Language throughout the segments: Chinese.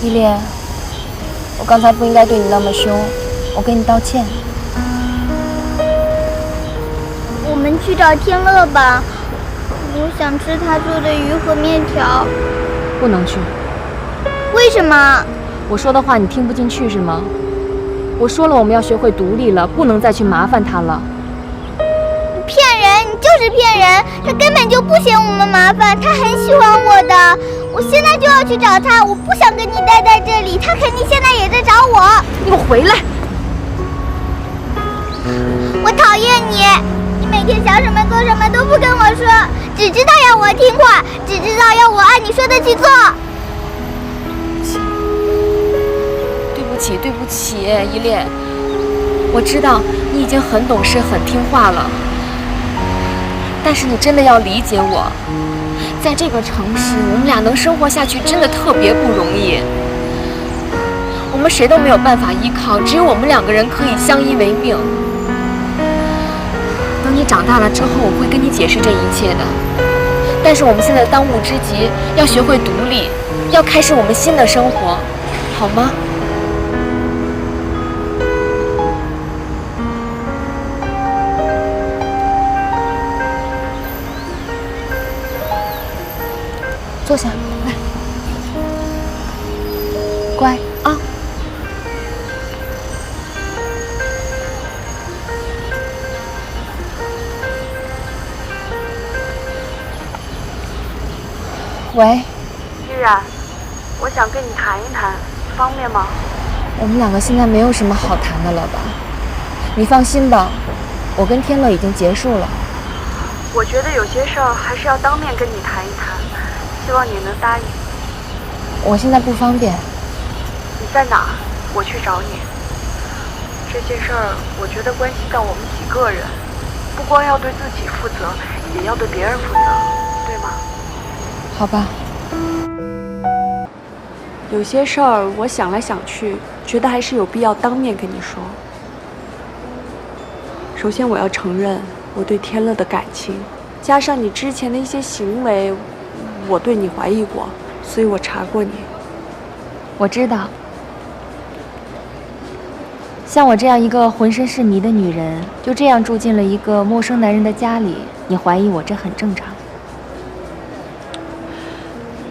依恋，我刚才不应该对你那么凶，我给你道歉。我们去找天乐吧，我想吃他做的鱼和面条。不能去。为什么？我说的话你听不进去是吗？我说了，我们要学会独立了，不能再去麻烦他了。你骗人，你就是骗人！他根本就不嫌我们麻烦，他很喜欢我的。我现在就要去找他，我不想跟你待在这里，他肯定现在也在找我。你给我回来！我讨厌你，你每天想什么做什么都不跟我说，只知道要我听话，只知道要我按你说的去做。对不起，依恋。我知道你已经很懂事、很听话了，但是你真的要理解我。在这个城市，我们俩能生活下去真的特别不容易。我们谁都没有办法依靠，只有我们两个人可以相依为命。等你长大了之后，我会跟你解释这一切的。但是我们现在当务之急，要学会独立，要开始我们新的生活，好吗？坐下来，乖啊。喂，依然，我想跟你谈一谈，方便吗？我们两个现在没有什么好谈的了吧？你放心吧，我跟天乐已经结束了。我觉得有些事儿还是要当面跟你谈一谈，希望你能答应。我现在不方便。你在哪儿？我去找你。这件事儿，我觉得关系到我们几个人，不光要对自己负责，也要对别人负责，对吗？好吧。有些事儿，我想来想去，觉得还是有必要当面跟你说。首先，我要承认我对天乐的感情，加上你之前的一些行为，我对你怀疑过，所以我查过你。我知道，像我这样一个浑身是泥的女人，就这样住进了一个陌生男人的家里，你怀疑我，这很正常。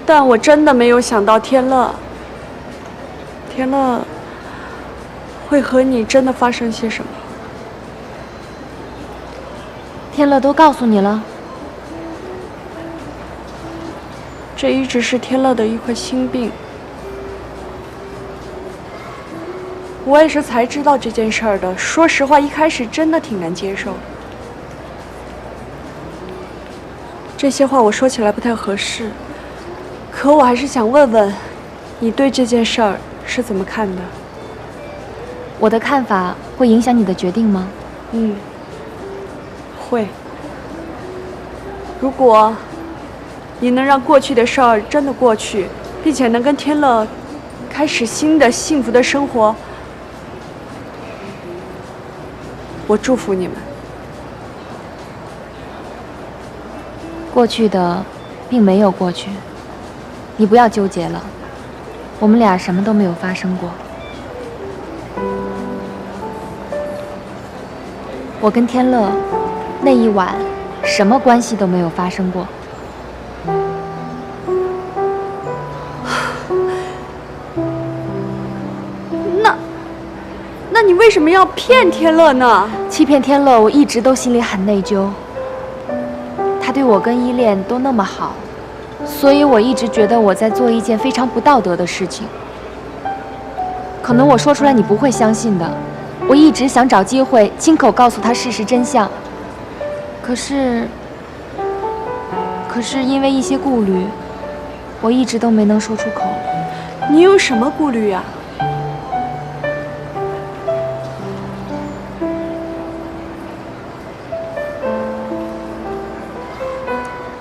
但我真的没有想到天乐会和你真的发生些什么。天乐都告诉你了？这一直是天乐的一块心病。我也是才知道这件事儿的。说实话，一开始真的挺难接受。这些话我说起来不太合适，可我还是想问问，你对这件事儿是怎么看的？我的看法会影响你的决定吗？会。如果你能让过去的事儿真的过去，并且能跟天乐开始新的幸福的生活，我祝福你们。过去的并没有过去，你不要纠结了，我们俩什么都没有发生过。我跟天乐那一晚什么关系都没有发生过。那你为什么要骗天乐呢？欺骗天乐，我一直都心里很内疚。他对我跟依恋都那么好，所以我一直觉得我在做一件非常不道德的事情。可能我说出来你不会相信的，我一直想找机会亲口告诉他事实真相，可是因为一些顾虑，我一直都没能说出口。你有什么顾虑呀？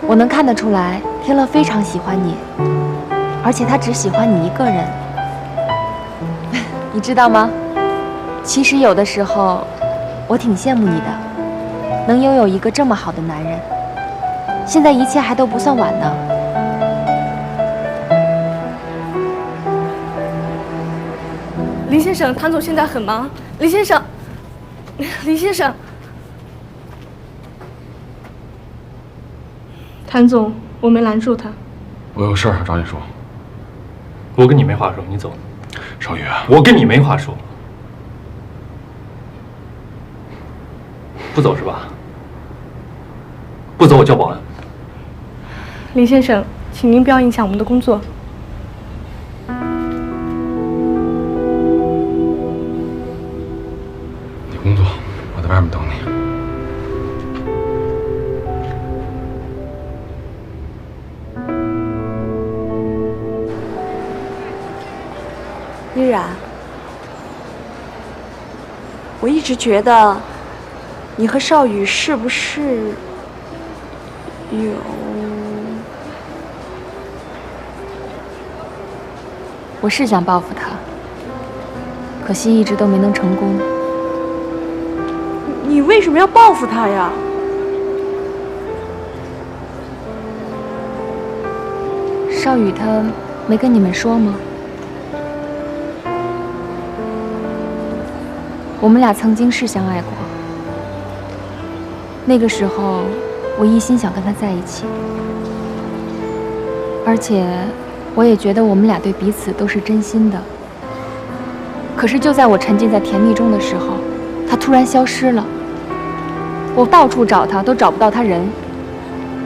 我能看得出来，天乐非常喜欢你，而且他只喜欢你一个人。你知道吗？其实有的时候，我挺羡慕你的，能拥有一个这么好的男人。现在一切还都不算晚呢。李先生，谭总现在很忙。李先生，李先生，谭总，我没拦住他。我有事儿找你说。我跟你没话说，你走。少宇，我跟你没话说。不走是吧？不走我叫保安。李先生，请您不要影响我们的工作。你工作，我在外面等你。依然，我一直觉得你和少宇是不是有……我是想报复他，可惜一直都没能成功。你为什么要报复他呀？少宇他没跟你们说吗？我们俩曾经是相爱过，那个时候我一心想跟他在一起，而且我也觉得我们俩对彼此都是真心的。可是就在我沉浸在甜蜜中的时候，他突然消失了，我到处找他都找不到他人。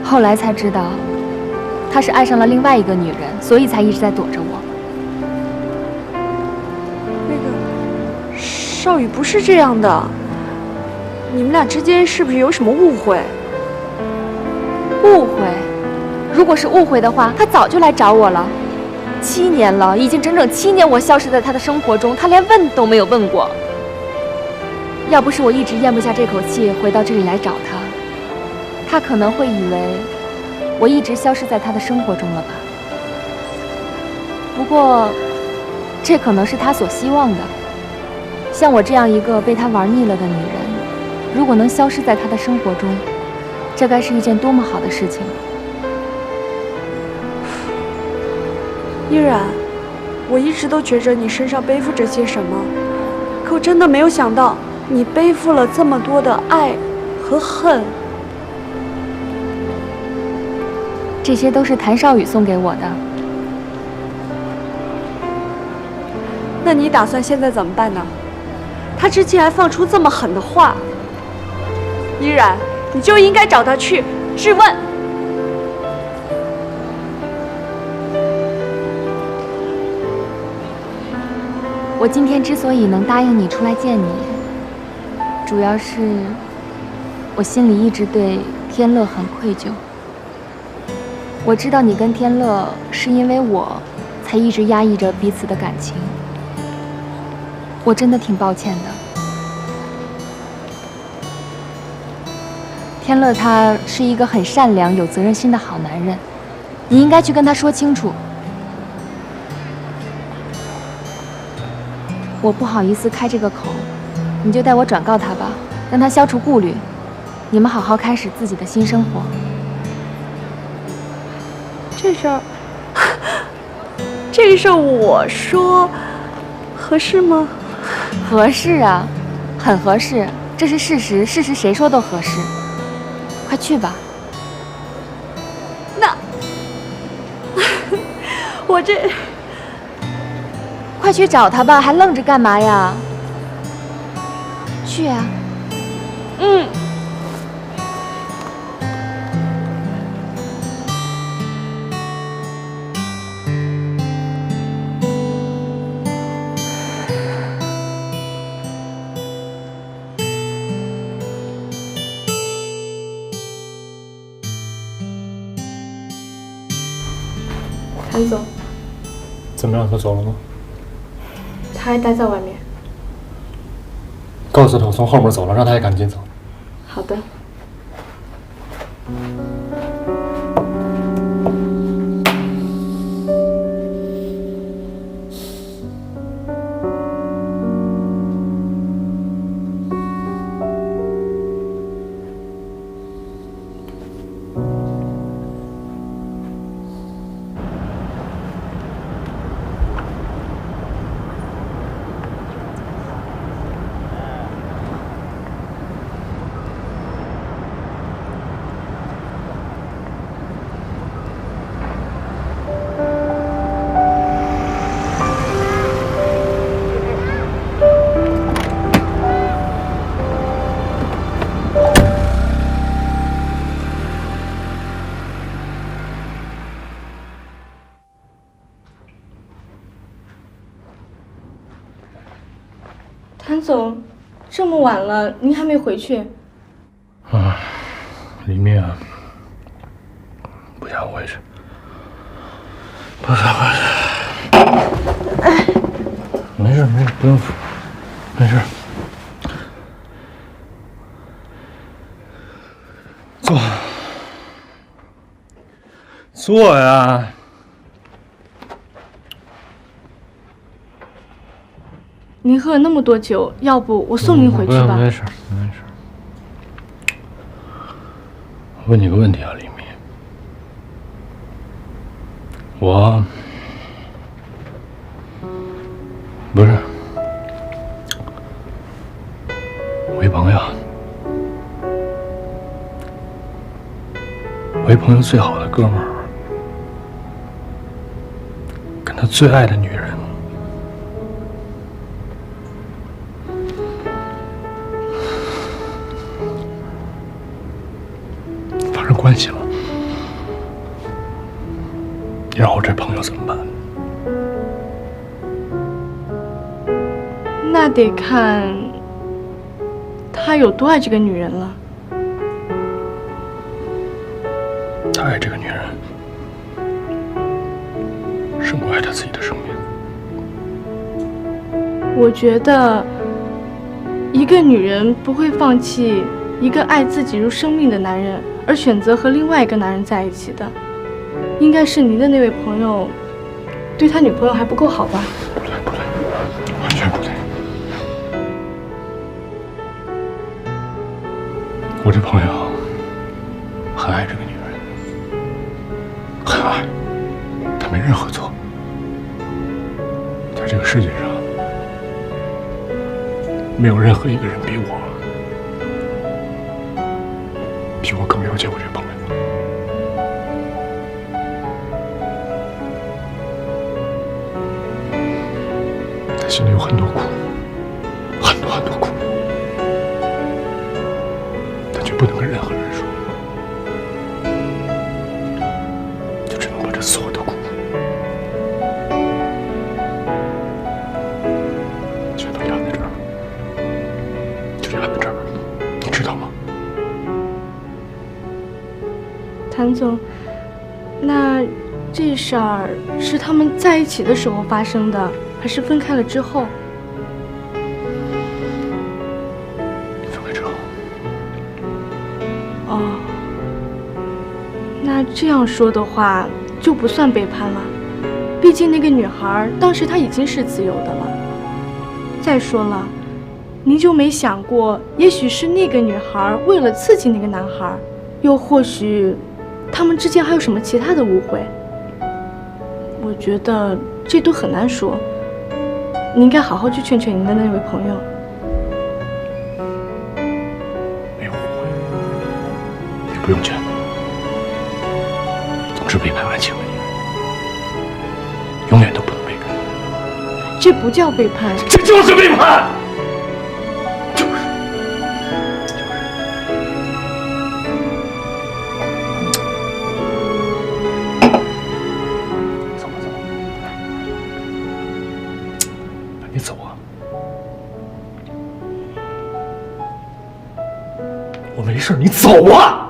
后来才知道，他是爱上了另外一个女人，所以才一直在躲着我。少宇不是这样的，你们俩之间是不是有什么误会？误会？如果是误会的话，他早就来找我了。7年了，已经整整7年，我消失在他的生活中，他连问都没有问过。要不是我一直咽不下这口气，回到这里来找他，他可能会以为我一直消失在他的生活中了吧。不过，这可能是他所希望的。像我这样一个被他玩腻了的女人，如果能消失在他的生活中，这该是一件多么好的事情。依然，我一直都觉着你身上背负着些什么，可我真的没有想到你背负了这么多的爱和恨。这些都是谭少宇送给我的。那你打算现在怎么办呢？他之前还放出这么狠的话，依然，你就应该找他去质问。我今天之所以能答应你出来见你，主要是我心里一直对天乐很愧疚。我知道你跟天乐是因为我才一直压抑着彼此的感情，我真的挺抱歉的。天乐他是一个很善良、有责任心的好男人，你应该去跟他说清楚。我不好意思开这个口，你就代我转告他吧，让他消除顾虑，你们好好开始自己的新生活。这事儿，这事儿我说合适吗？合适啊，很合适，这是事实，事实谁说都合适。快去吧。那我这……快去找他吧，还愣着干嘛呀？去啊。嗯。谭总，怎么样？他走了吗？他还待在外面。告诉他我从后门走了，让他也赶紧走。好的。谭总，这么晚了，您还没回去？啊，李密啊，不想回去，不想回去。哎，没事，不用扶，没事。坐呀。您喝了那么多酒，要不我送您回去吧？没事。问你个问题啊，李密，我不是我一朋友，最好的哥们儿，跟他最爱的女人。发生关系了，你让我这朋友怎么办？那得看他有多爱这个女人了。他爱这个女人，胜过爱他自己的生命。我觉得，一个女人不会放弃一个爱自己如生命的男人，而选择和另外一个男人在一起的，应该是您的那位朋友，对他女朋友还不够好吧？不对，完全不对。我这朋友很爱这个女人，很爱，他没任何错。在这个世界上，没有任何一个人比我更了解我这朋友。他心里有很多苦，很多苦，他却不能跟任何人说，就只能把这所有的苦全都压在这儿，就压在这儿，你知道吗？谭总，那这事儿是他们在一起的时候发生的，还是分开了之后？分开之后。哦，那这样说的话就不算背叛了，毕竟那个女孩当时她已经是自由的了。再说了，您就没想过，也许是那个女孩为了刺激那个男孩，又或许他们之间还有什么其他的误会？我觉得这都很难说，你应该好好去劝劝您的那位朋友。没有误会，也不用劝。总之，背叛爱情的人，永远都不能被原谅。这不叫背叛，这就是背叛。你走啊！我没事，你走啊！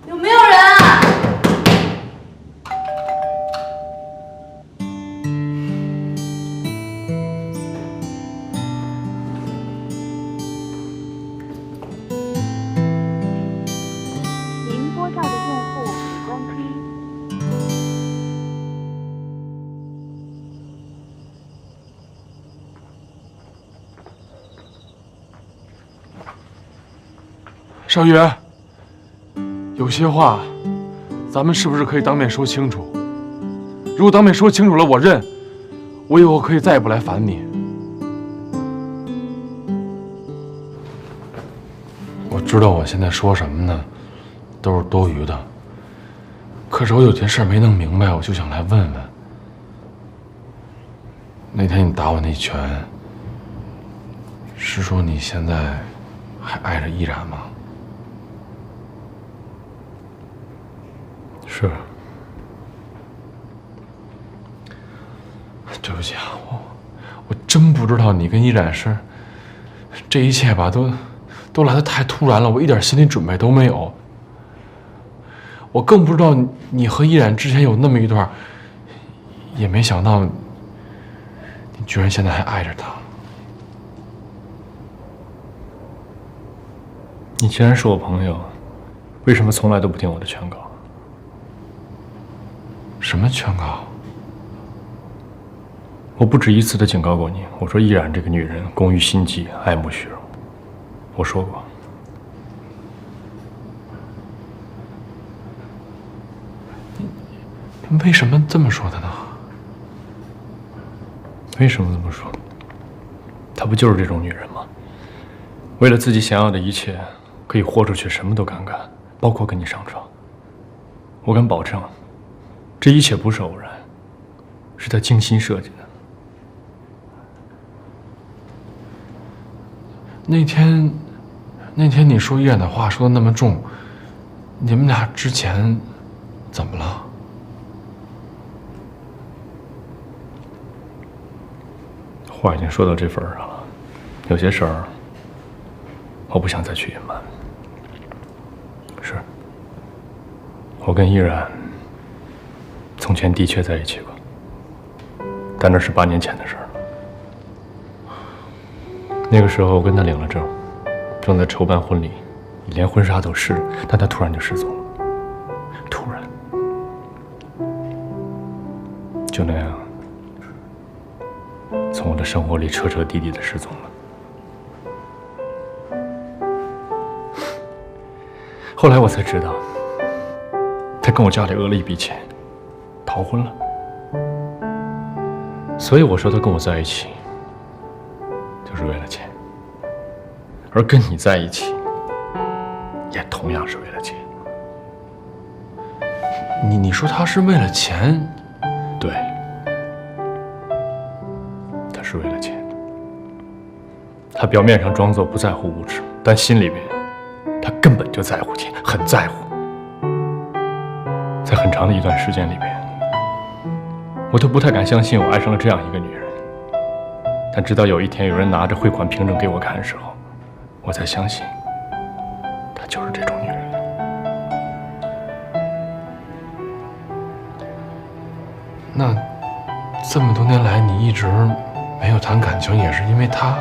有没有人啊？您拨叫的用户已关机。少宇，有些话，咱们是不是可以当面说清楚？如果当面说清楚了，我认，我以后可以再也不来烦你。我知道我现在说什么呢，都是多余的。可是我有件事没弄明白，我就想来问问。那天你打我那拳，是说你现在还爱着依然吗？是。对不起啊，我真不知道你跟依然是这一切吧，都来得太突然了，我一点心理准备都没有。我更不知道你和依然之前有那么一段，也没想到你居然现在还爱着他。你既然是我朋友，为什么从来都不听我的劝告？什么劝告？我不止一次的警告过你，我说依然这个女人工于心计，爱慕虚荣。我说过。你为什么这么说的呢？为什么这么说？她不就是这种女人吗？为了自己想要的一切，可以豁出去什么都敢干，包括跟你上床。我敢保证，这一切不是偶然，是她精心设计的。那天你说依然的话说的那么重，你们俩之前怎么了？话已经说到这份儿上了，有些事儿我不想再去隐瞒。是，我跟依然从前的确在一起过，但那是8年前的事儿。那个时候我跟他领了证，正在筹办婚礼，连婚纱都试，但他突然就失踪了。突然，就那样，从我的生活里彻彻底底的失踪了。后来我才知道，他跟我家里讹了一笔钱，逃婚了。所以我说他跟我在一起，就是为了钱，而跟你在一起，也同样是为了钱。你说他是为了钱？对，他是为了钱。他表面上装作不在乎物质，但心里面，他根本就在乎钱，很在乎。在很长的一段时间里面，我都不太敢相信我爱上了这样一个女人。但直到有一天有人拿着汇款凭证给我看的时候，我才相信，她就是这种女人。那这么多年来，你一直没有谈感情，也是因为她？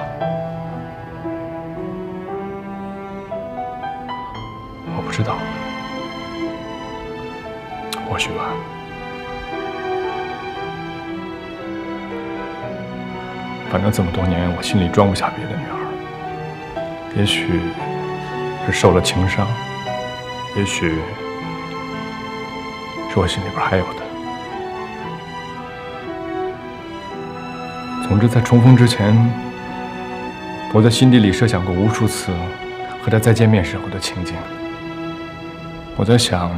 我不知道，或许吧。反正这么多年，我心里装不下别的女孩。也许是受了情伤，也许是我心里边还有的。总之，在重逢之前，我在心底里设想过无数次和他再见面时候的情景。我在想，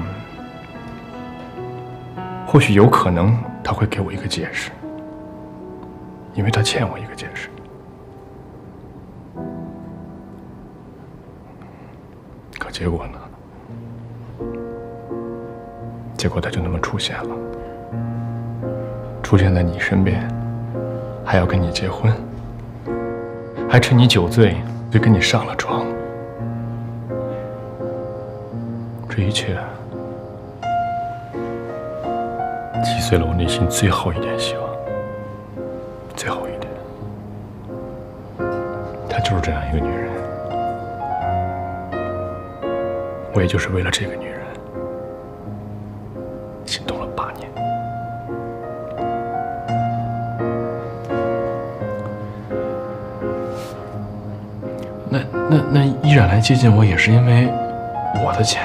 或许有可能他会给我一个解释，因为他欠我一个解释。可结果呢？结果他就那么出现了，出现在你身边，还要跟你结婚，还趁你酒醉就跟你上了床。这一切击碎了我内心最后一点希望，最后一点。她就是这样一个女人，我也就是为了这个女人心动了8年。那依然来接近我，也是因为我的钱，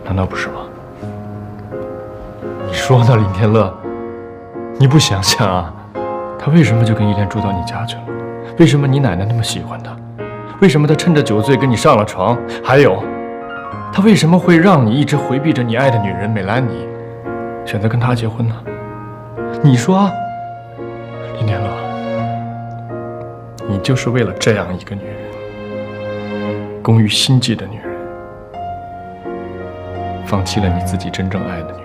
难道不是吗？你说呢，林天乐？你不想想啊，他为什么就跟依恋住到你家去了？为什么你奶奶那么喜欢他？为什么他趁着酒醉跟你上了床？还有，他为什么会让你一直回避着你爱的女人美兰妮，选择跟他结婚呢？你说，林天乐，你就是为了这样一个女人，工于心计的女人，放弃了你自己真正爱的女人。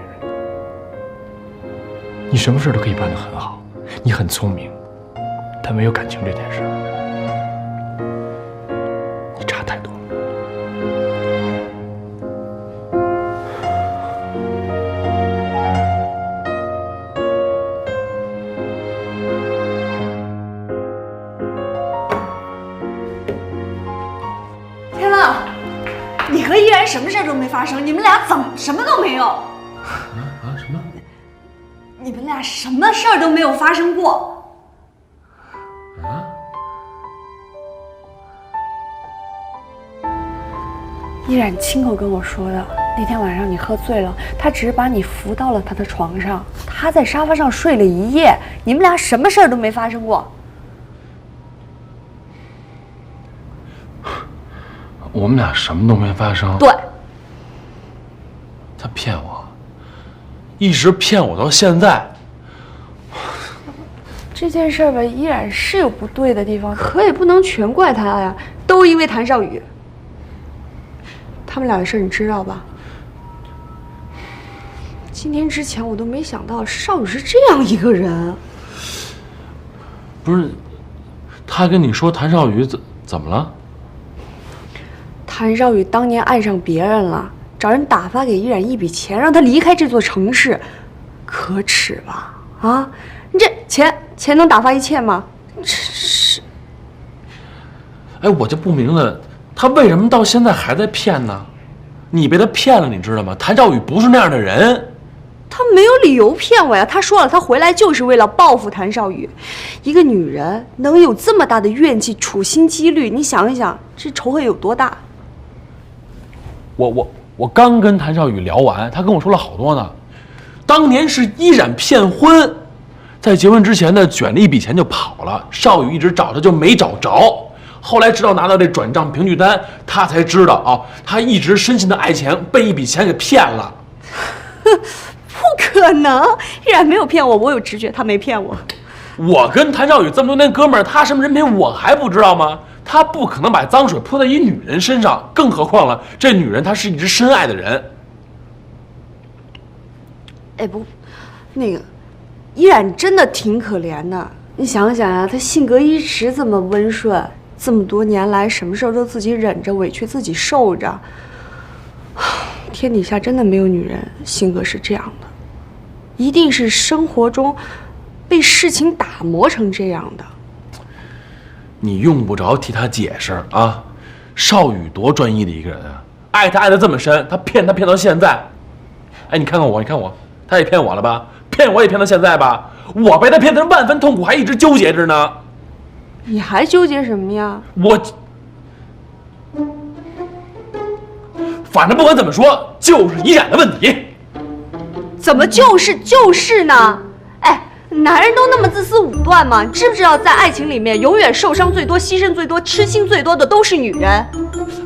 你什么事都可以办得很好，你很聪明，但没有感情这件事，你差太多了。天乐，你和依然什么事都没发生，你们俩怎么什么都没有？什么？你们俩什么事儿都没有发生过。依然亲口跟我说的，那天晚上你喝醉了，他只是把你扶到了他的床上，他在沙发上睡了一夜，你们俩什么事儿都没发生过。我们俩什么都没发生。对，他骗我，一直骗我到现在。这件事儿吧，依然是有不对的地方，可也不能全怪他呀，都因为谭少宇。他们俩的事你知道吧？今天之前我都没想到少宇是这样一个人。不是，他跟你说谭少宇怎么了？谭少宇当年爱上别人了，找人打发给依然一笔钱，让他离开这座城市，可耻吧？啊，你这钱能打发一切吗？是。哎，我就不明白，他为什么到现在还在骗呢？你被他骗了，你知道吗？谭少宇不是那样的人。他没有理由骗我呀！他说了，他回来就是为了报复谭少宇。一个女人能有这么大的怨气，处心积虑，你想一想，这仇恨有多大？我刚跟谭少宇聊完，他跟我说了好多呢。当年是依然骗婚，在结婚之前呢，卷了一笔钱就跑了。少宇一直找他就没找着，后来直到拿到这转账凭据单，他才知道啊，他一直深信的爱情被一笔钱给骗了。不可能，依然没有骗我，我有直觉，他没骗我。我跟谭少宇这么多年哥们儿，他什么人品我还不知道吗？他不可能把脏水泼在一女人身上，更何况了，这女人她是一直深爱的人。哎不，那个，依然真的挺可怜的。你想想啊，他性格一直这么温顺，这么多年来什么事儿都自己忍着，委屈自己受着。天底下真的没有女人性格是这样的，一定是生活中被事情打磨成这样的。你用不着替他解释啊，少宇多专一的一个人啊，爱他爱得这么深，他骗到现在。哎，你看看我，他也骗我了吧？骗我也骗到现在吧？我被他骗得万分痛苦，还一直纠结着呢。你还纠结什么呀？反正不管怎么说，就是依然的问题。怎么就是呢？哎，男人都那么自私武断吗？你知不知道，在爱情里面，永远受伤最多、牺牲最多、痴心最多的都是女人？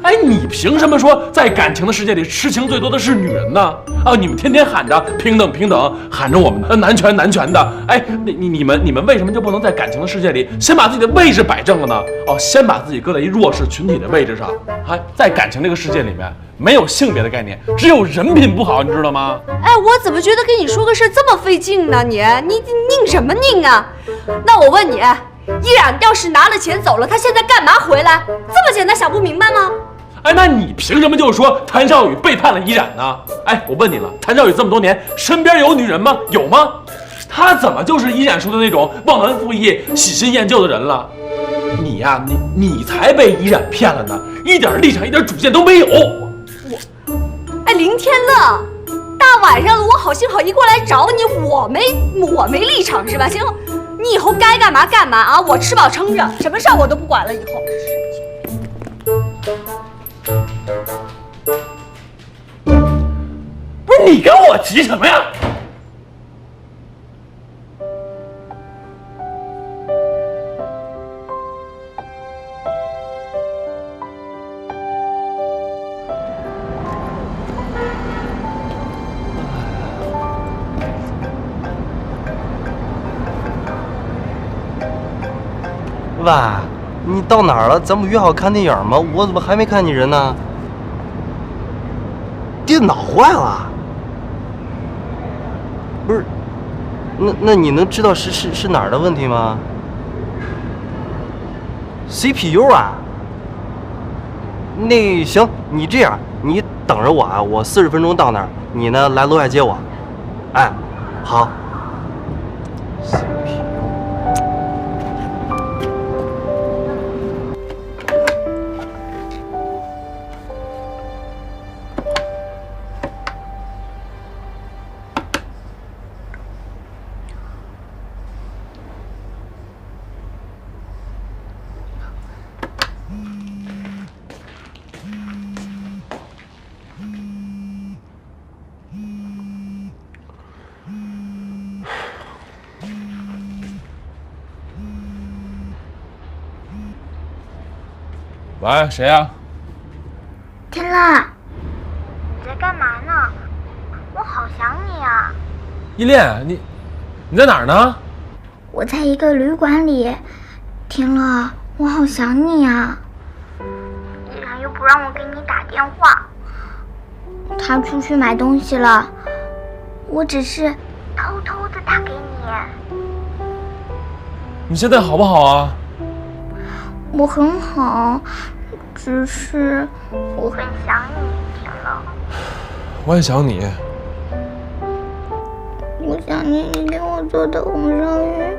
哎，你凭什么说在感情的世界里痴情最多的是女人呢？啊，你们天天喊着平等平等，喊着我们男权男权的。哎，你们为什么就不能在感情的世界里先把自己的位置摆正了呢？哦，先把自己搁在一弱势群体的位置上。还在感情这个世界里面，没有性别的概念，只有人品不好，你知道吗？哎，我怎么觉得跟你说个事这么费劲呢？你拧什么拧啊？那我问你，依然要是拿了钱走了，他现在干嘛回来？这么简单想不明白吗？哎，那你凭什么就说谭少宇背叛了依然呢？哎，我问你了，谭少宇这么多年身边有女人吗？有吗？他怎么就是依然说的那种忘恩负义、喜新厌旧的人了？你呀，你才被依然骗了呢，一点立场、一点主见都没有。哎，林天乐，大晚上的我好心好意过来找你，我没立场是吧？行，你以后该干嘛干嘛啊，我吃饱撑着，什么事儿我都不管了。以后。跟我急什么呀？喂，你到哪儿了？咱不约好看电影吗？我怎么还没看你人呢？电脑坏了？不是，那你能知道是哪儿的问题吗 ？CPU 啊？那行，你这样，你等着我啊，我40分钟到那儿，你呢来楼下接我。哎，好。喂，谁呀？天乐，你在干嘛呢？我好想你啊！依恋，你在哪儿呢？我在一个旅馆里。天乐，我好想你啊！依然又不让我给你打电话，他出去买东西了，我只是偷偷的打给你。你现在好不好啊？我很好，只是我很想你，天乐。我也想你。我想念你给我做的红烧鱼，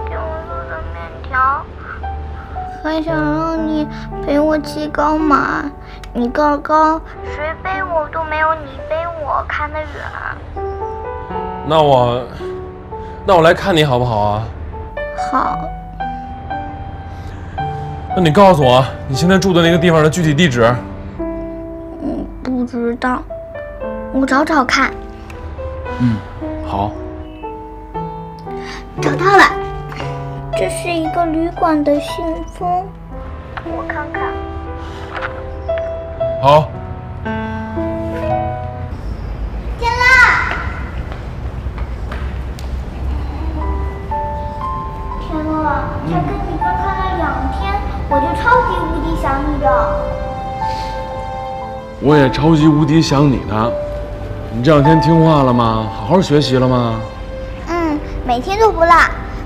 给我做的面条，还想让你陪我骑高马。你个高，谁背我都没有你背我看得远。那我来看你好不好啊？好。那你告诉我你现在住的那个地方的具体地址。不知道，我找找看。好。找到了，这是一个旅馆的信封，我看看。好。天乐，天乐，才跟你分开了2天，我就超级无敌想你的。我也超级无敌想你呢。你这2天听话了吗？好好学习了吗？每天都不落，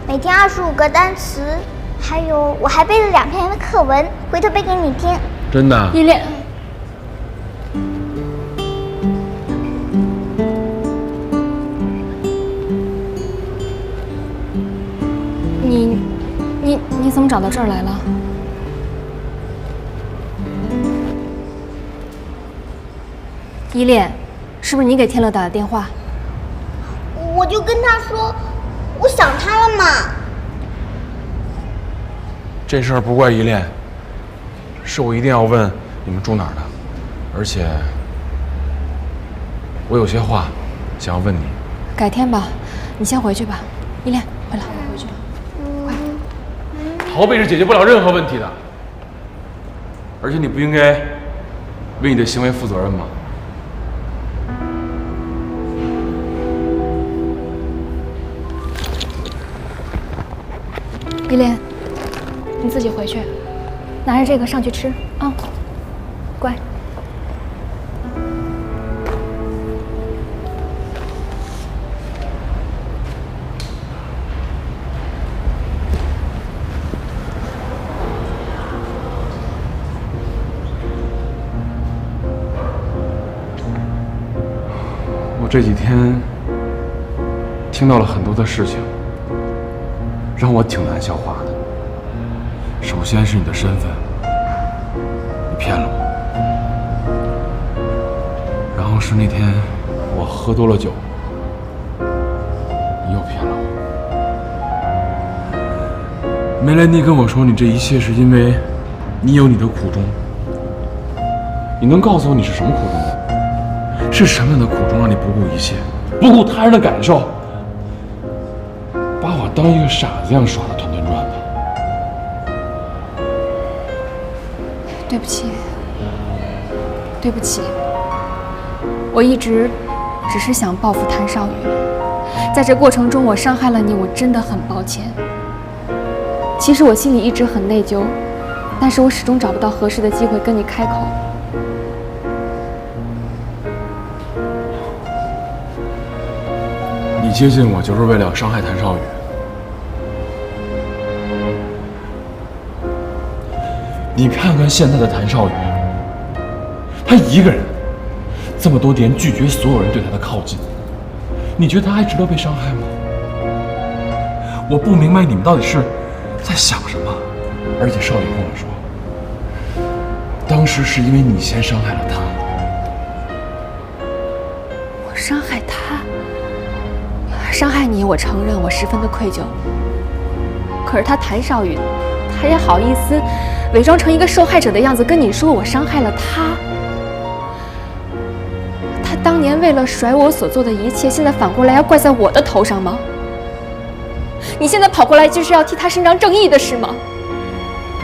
每天25个单词，还有我还背了2篇的课文，回头背给你听。真的？依恋，你怎么找到这儿来了？依恋，是不是你给天乐打的电话？我就跟他说，我想他了嘛。这事儿不怪依恋，是我一定要问你们住哪儿的，而且我有些话想要问你。改天吧，你先回去吧。依恋，回来，回去吧，快。逃避是解决不了任何问题的，而且你不应该为你的行为负责任吗？依恋，你自己回去，拿着这个上去吃啊，乖。我这几天听到了很多的事情，让我挺难消化的。首先是你的身份，你骗了我；然后是那天我喝多了酒，你又骗了我。梅兰妮跟我说，你这一切是因为你有你的苦衷。你能告诉我你是什么苦衷吗？是是什么样的苦衷让你不顾一切，不顾他人的感受，把我当一个傻子一样耍得团团转的？对不起，对不起，我一直只是想报复谭少宇，在这过程中我伤害了你，我真的很抱歉。其实我心里一直很内疚，但是我始终找不到合适的机会跟你开口。你接近我就是为了要伤害谭少宇。你看看现在的谭少宇，他一个人这么多年拒绝所有人对他的靠近，你觉得他还值得被伤害吗？我不明白你们到底是在想什么。而且少宇跟我说，当时是因为你先伤害了他。我伤害他，伤害你，我承认，我十分的愧疚。可是他谭少宇，他也好意思伪装成一个受害者的样子跟你说我伤害了他。他当年为了甩我所做的一切，现在反过来要怪在我的头上吗？你现在跑过来就是要替他伸张正义的是吗？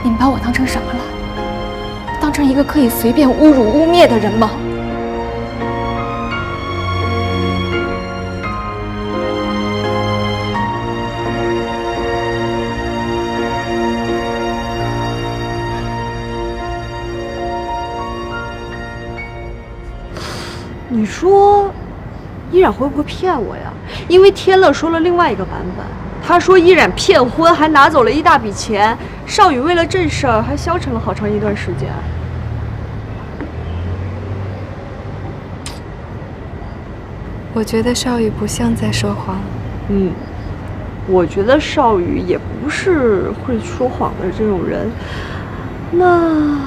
你们把我当成什么了？当成一个可以随便侮辱污蔑的人吗？你说，依然会不会骗我呀？因为天乐说了另外一个版本，他说依然骗婚，还拿走了一大笔钱。少宇为了这事儿还消沉了好长一段时间。我觉得少宇不像在说谎。我觉得少宇也不是会说谎的这种人。那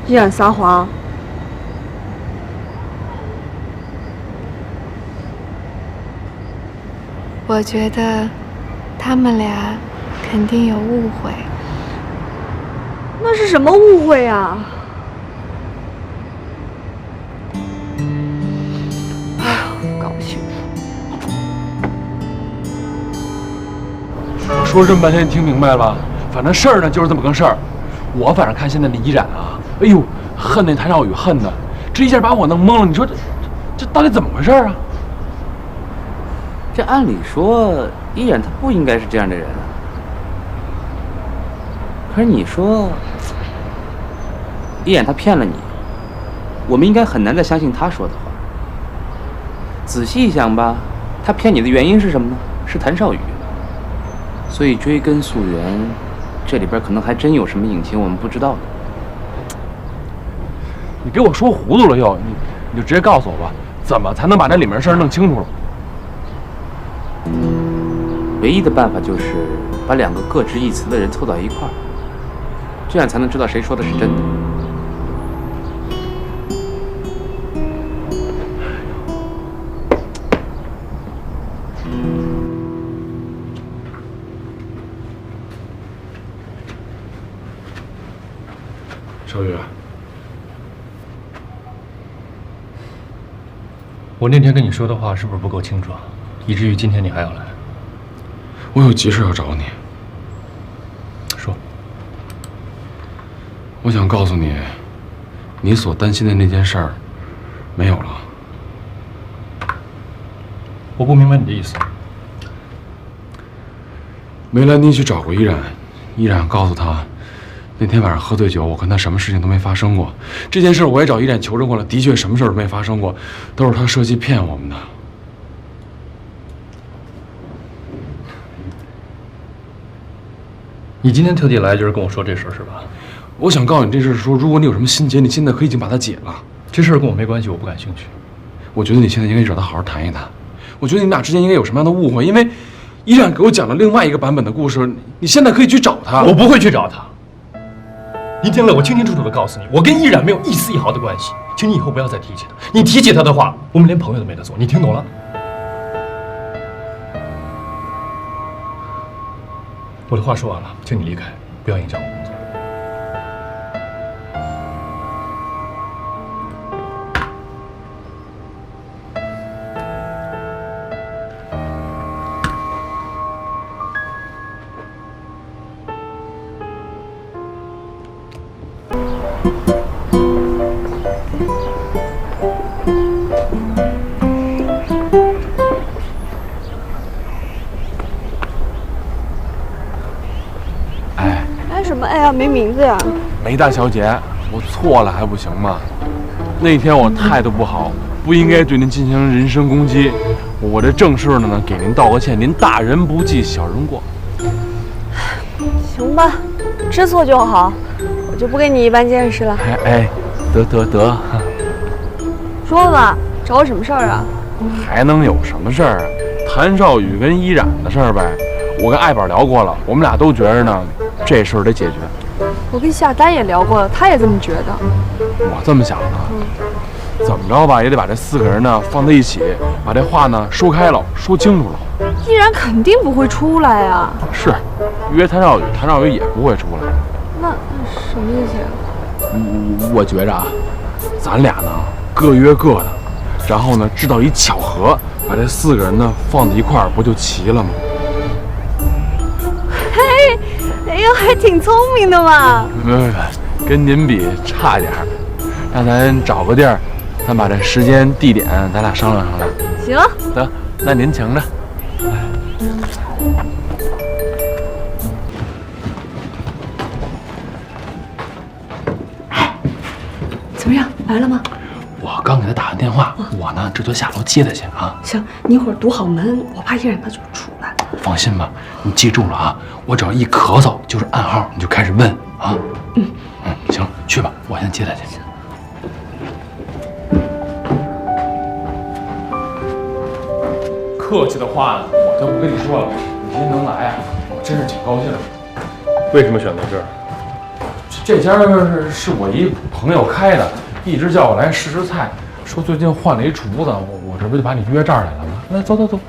依然撒谎？我觉得他们俩肯定有误会。那是什么误会啊？哎呀，不高兴。我说这么半天，你听明白了吧？反正事儿呢就是这么个事儿。我反正看现在的依然啊，哎呦，恨那谭少宇恨的，这一下把我弄懵了。你说这到底怎么回事啊？这按理说，依然他不应该是这样的人啊。可是你说，依然他骗了你，我们应该很难再相信他说的话。仔细一想吧，他骗你的原因是什么呢？是谭少宇。所以追根溯源，这里边可能还真有什么隐情我们不知道的。你给我说糊涂了又，你就直接告诉我吧，怎么才能把这里面事儿弄清楚了？唯一的办法就是把两个各执一词的人凑到一块儿，这样才能知道谁说的是真的。少宇，我那天跟你说的话是不是不够清楚，以至于今天你还要来？我有急事要找你。说。我想告诉你，你所担心的那件事儿没有了。我不明白你的意思。梅兰妮去找过依然，依然告诉他，那天晚上喝醉酒，我跟他什么事情都没发生过。这件事我也找依然求证过了，的确什么事儿都没发生过，都是他设计骗我们的。你今天特地来就是跟我说这事儿是吧？我想告诉你这事说，如果你有什么心结，你现在已经把它解了。这事儿跟我没关系，我不感兴趣。我觉得你现在应该找他好好谈一谈。我觉得你们俩之间应该有什么样的误会，因为依然给我讲了另外一个版本的故事，你现在可以去找他。我不会去找他。林天乐，我清清楚楚的告诉你，我跟依然没有一丝一毫的关系，请你以后不要再提起他。你提起他的话，我们连朋友都没得做。你听懂了？我的话说完了，请你离开，不要影响我工作。哎什么哎呀？没名字呀？梅大小姐，我错了还不行吗？那天我态度不好，不应该对您进行人身攻击。我这正事呢，给您道个歉。您大人不计小人过。行吧，知错就好，我就不跟你一般见识了。哎，得，说吧，找我什么事儿啊？还能有什么事儿啊？谭少宇跟依然的事儿呗。我跟艾宝聊过了，我们俩都觉着呢，这事儿得解决。我跟夏丹也聊过了，他也这么觉得。我这么想的，怎么着吧，也得把这4个人呢放在一起，把这话呢说开了，说清楚了。依然肯定不会出来呀。是，约谭少宇，谭少宇也不会出来。那什么意思呀？我觉着啊，咱俩呢各约各的，然后呢制造一巧合，把这4个人呢放在一块儿，不就齐了吗？嘿，哎呦，还挺聪明的嘛。没，跟您比差点儿。让咱找个地儿，咱把这时间地点咱俩商量商量。行。得，那您请着。怎么样，来了吗？我刚给他打完电话，我呢这就下楼接他去啊。行，你一会儿堵好门，我怕依然他就出来。放心吧，你记住了啊，我只要一咳嗽就是暗号，你就开始问啊。行，去吧，我先接他去。客气的话呢，我就不跟你说了。你今天能来啊，我真是挺高兴的。为什么选择这儿？这家是我一朋友开的，一直叫我来试试菜，说最近换了一厨子，我这不就把你约这儿来了吗？来，走，这边。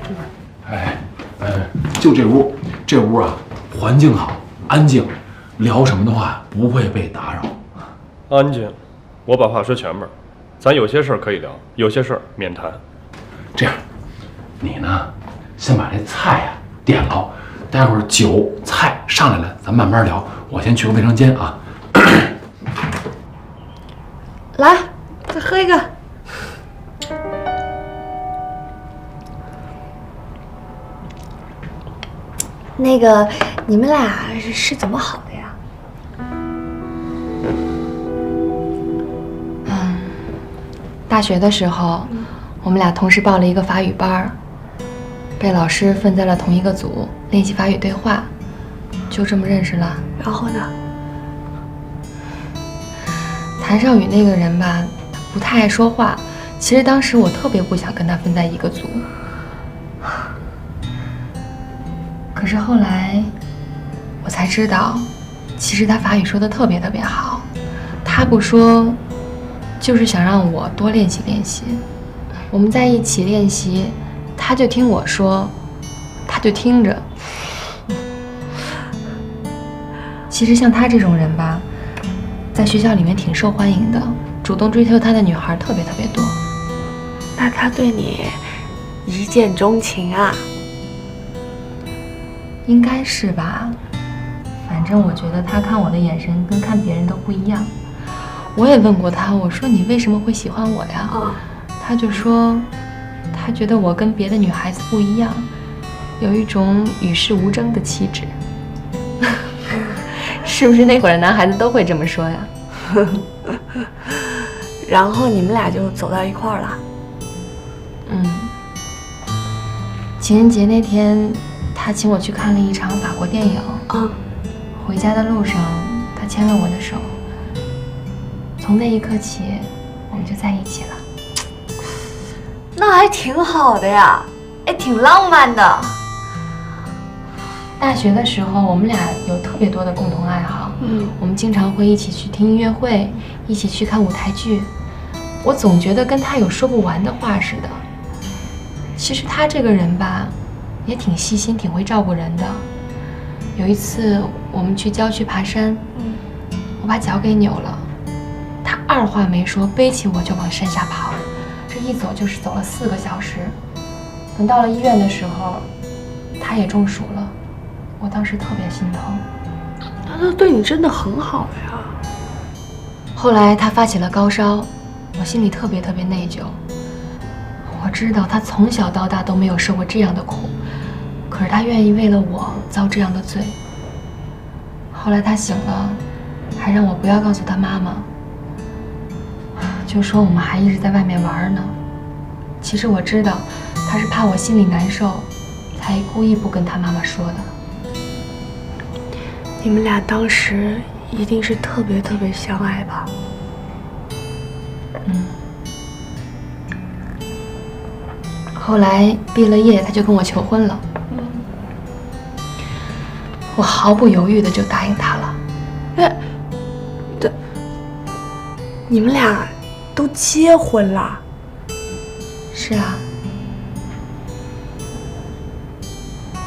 就这屋，这屋啊，环境好，安静，聊什么的话不会被打扰。安静，我把话说前面，咱有些事儿可以聊，有些事儿免谈。这样，你呢，先把这菜呀点了，待会儿酒菜上来了，咱慢慢聊。我先去个卫生间啊。来，再喝一个。那个，你们俩是怎么好的呀？大学的时候，我们俩同时报了一个法语班，被老师分在了同一个组，练习法语对话，就这么认识了。然后呢？谭少宇那个人吧，他不太爱说话。其实当时我特别不想跟他分在一个组，可是后来我才知道，其实他法语说的特别好，他不说，就是想让我多练习练习。我们在一起练习，他就听我说，他就听着。其实像他这种人吧，在学校里面挺受欢迎的，主动追求他的女孩特别多。那他对你一见钟情啊？应该是吧，反正我觉得他看我的眼神跟看别人都不一样。我也问过他，我说你为什么会喜欢我呀？他就说，他觉得我跟别的女孩子不一样，有一种与世无争的气质。是不是那会儿的男孩子都会这么说呀？然后你们俩就走到一块儿了。情人节那天，他请我去看了一场法国电影。回家的路上，他牵了我的手。从那一刻起，我们就在一起了。那还挺好的呀，哎，挺浪漫的。大学的时候，我们俩有特别多的共同爱好。我们经常会一起去听音乐会，一起去看舞台剧。我总觉得跟他有说不完的话似的。其实他这个人吧，也挺细心，挺会照顾人的。有一次我们去郊区爬山，我把脚给扭了，他二话没说，背起我就往山下跑，这一走就是走了4个小时。等到了医院的时候，他也中暑了，我当时特别心疼。那他对你真的很好呀。后来他发起了高烧，我心里特别内疚。我知道他从小到大都没有受过这样的苦，可是他愿意为了我遭这样的罪。后来他醒了，还让我不要告诉他妈妈，就说我们还一直在外面玩呢。其实我知道，他是怕我心里难受，才故意不跟他妈妈说的。你们俩当时一定是特别相爱吧？后来毕了业，他就跟我求婚了。我毫不犹豫的就答应他了。你们俩都结婚了？是啊。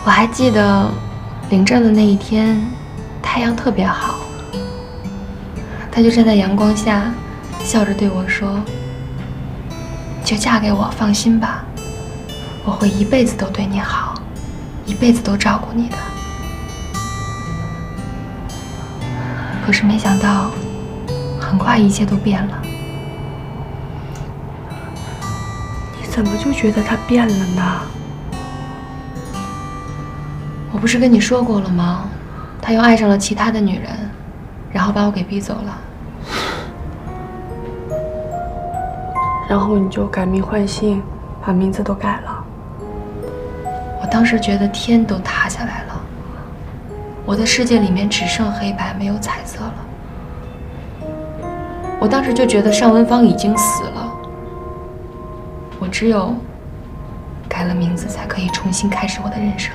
我还记得领证的那一天，太阳特别好，他就站在阳光下，笑着对我说：“你就嫁给我，放心吧，我会一辈子都对你好，一辈子都照顾你的。”可是没想到，很快一切都变了。你怎么就觉得他变了呢？我不是跟你说过了吗？他又爱上了其他的女人，然后把我给逼走了。然后你就改名换姓，把名字都改了。我当时觉得天都塌下来了，我的世界里面只剩黑白，没有彩色了。我当时就觉得尚文芳已经死了，我只有改了名字，才可以重新开始我的人生。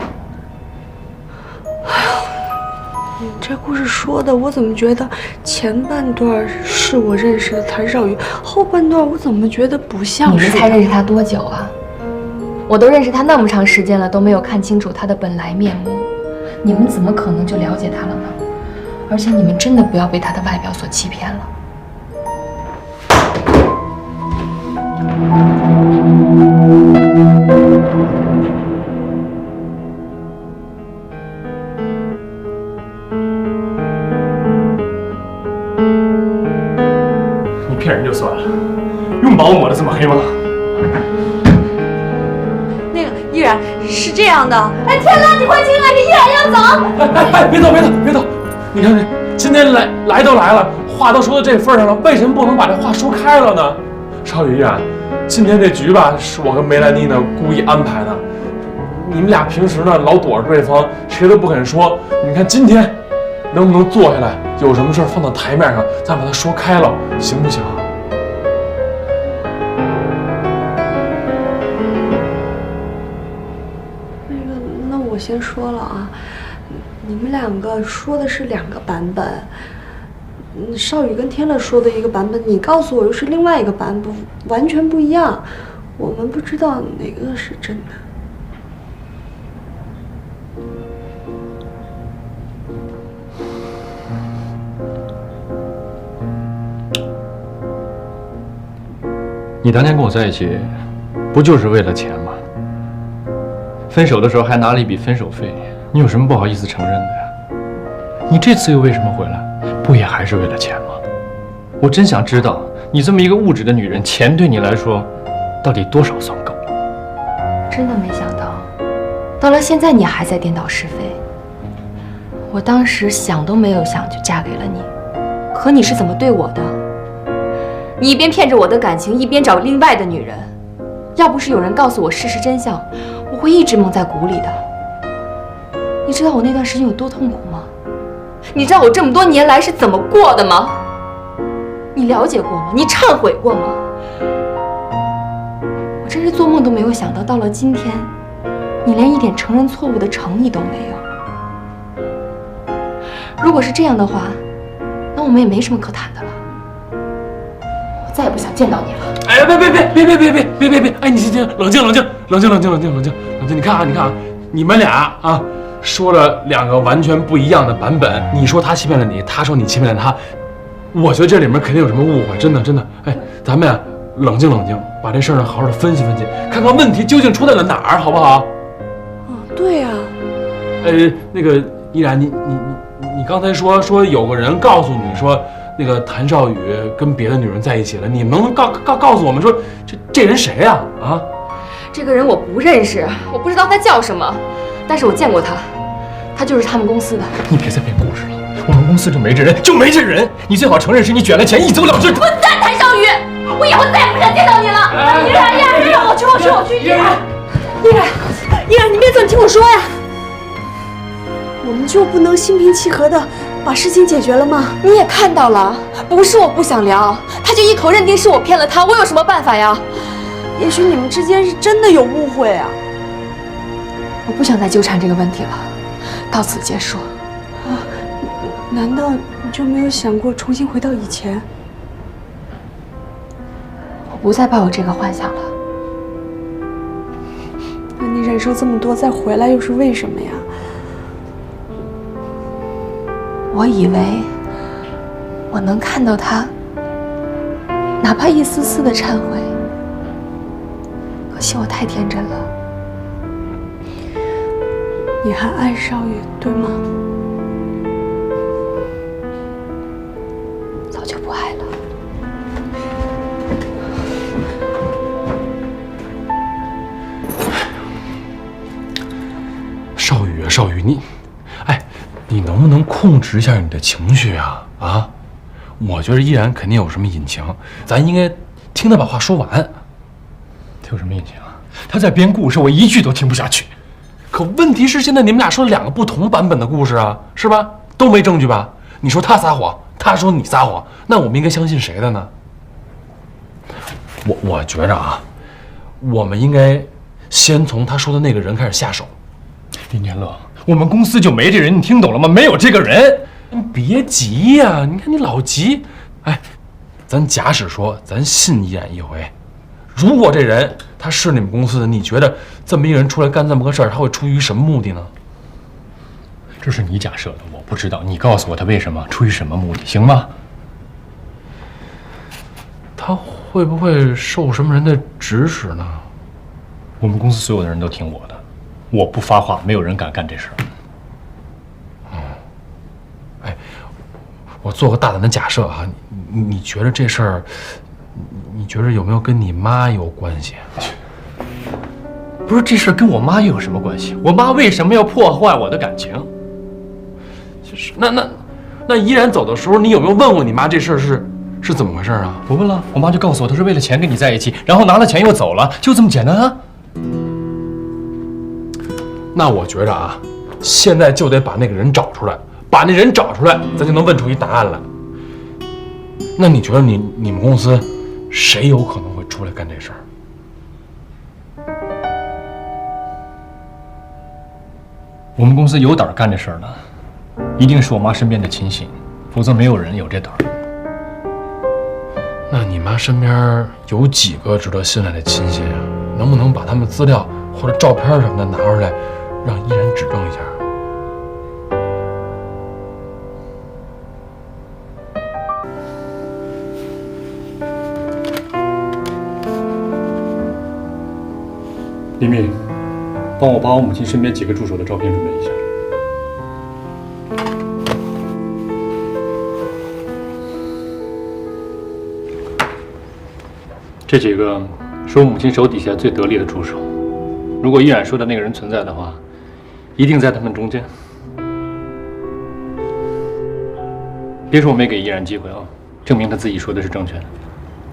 你这故事说的，我怎么觉得前半段是我认识的谭少宇，后半段我怎么觉得不像是？你们才认识他多久啊？我都认识他那么长时间了，都没有看清楚他的本来面目，你们怎么可能就了解他了呢？而且你们真的不要被他的外表所欺骗了。你骗人就算了，用把我抹得这么黑吗？那个依然是这样的。哎，天哪，你快进来，你依然要走。哎，别走！你看这今天来都来了，话都说到这份上了，为什么不能把这话说开了呢？少宇依然，今天这局吧，是我跟梅兰妮呢故意安排的。你们俩平时呢老躲着对方，谁都不肯说。你看今天能不能坐下来，有什么事放到台面上，咱把它说开了，行不行？那我先说了啊，你们两个说的是两个版本。少宇跟天乐说的一个版本，你告诉我又是另外一个版本，完全不一样。我们不知道哪个是真的。你当年跟我在一起，不就是为了钱吗？分手的时候还拿了一笔分手费，你有什么不好意思承认的呀？你这次又为什么回来？不也还是为了钱吗？我真想知道，你这么一个物质的女人，钱对你来说，到底多少算够？真的没想到，到了现在你还在颠倒是非。我当时想都没有想就嫁给了你，可你是怎么对我的？你一边骗着我的感情，一边找另外的女人。要不是有人告诉我事实真相，我会一直蒙在鼓里的。你知道我那段时间有多痛苦吗？你知道我这么多年来是怎么过的吗？你了解过吗？你忏悔过吗？我真是做梦都没有想到，到了今天，你连一点承认错误的诚意都没有。如果是这样的话，那我们也没什么可谈的了。我再也不想见到你了。哎，别！哎，你行，冷静！你看啊，你们俩啊，说了两个完全不一样的版本。你说他欺骗了你，他说你欺骗了他。我觉得这里面肯定有什么误会，真的。哎，咱们呀，冷静，把这事儿呢好好的分析，看看问题究竟出在了哪儿，好不好？对呀。那个依然，你刚才说有个人告诉你说那个谭少宇跟别的女人在一起了，你们能告诉我们说这人谁呀？啊？这个人我不认识，我不知道他叫什么，但是我见过他，他就是他们公司的。你别再编故事了，我们公司就没这人，就没这人。你最好承认是你卷了钱一走了之。混蛋，谭少宇，我以后再也不想见到你了。依然，我去，依然，你别走，你听我说呀。我们就不能心平气和的把事情解决了吗？你也看到了，不是我不想聊，他就一口认定是我骗了他，我有什么办法呀？也许你们之间是真的有误会啊。我不想再纠缠这个问题了，到此结束。啊，难道你就没有想过重新回到以前？我不再抱有这个幻想了。那你忍受这么多再回来又是为什么呀？我以为我能看到他，哪怕一丝丝的忏悔。可惜我太天真了。你还爱少宇，对吗？早就不爱了。少宇，你能不能控制一下你的情绪啊？啊，我觉得依然肯定有什么隐情，咱应该听他把话说完。他有什么隐情啊？他在编故事，我一句都听不下去。可问题是，现在你们俩说了2个不同版本的故事啊，是吧？都没证据吧？你说他撒谎，他说你撒谎，那我们应该相信谁的呢？我觉着啊，我们应该先从他说的那个人开始下手。林天乐，我们公司就没这人，你听懂了吗？没有这个人。你别急呀，你看你老急。哎，咱假使说咱信依然一回，如果这人他是你们公司的，你觉得这么一个人出来干这么个事儿，他会出于什么目的呢？这是你假设的，我不知道。你告诉我他为什么，出于什么目的，行吗？他会不会受什么人的指使呢？我们公司所有的人都听我的，我不发话，没有人敢干这事儿。我做个大胆的假设啊，你觉得这事儿，你觉得有没有跟你妈有关系？不是，这事儿跟我妈又有什么关系？我妈为什么要破坏我的感情？就是那依然走的时候，你有没有问过你妈这事儿是怎么回事啊？我问了，我妈就告诉我，她是为了钱跟你在一起，然后拿了钱又走了，就这么简单啊。那我觉着啊，现在就得把那个人找出来，把那人找出来，咱就能问出一答案来。那你觉得你们公司谁有可能会出来干这事儿？我们公司有胆干这事儿的，一定是我妈身边的亲信，否则没有人有这胆儿。那你妈身边有几个值得信赖的亲信啊？能不能把他们资料或者照片什么的拿出来，让依然指证一下？李敏，帮我把我母亲身边几个助手的照片准备一下。这几个是我母亲手底下最得力的助手，如果依然说的那个人存在的话，一定在他们中间。别说我没给依然机会啊，证明他自己说的是正确的。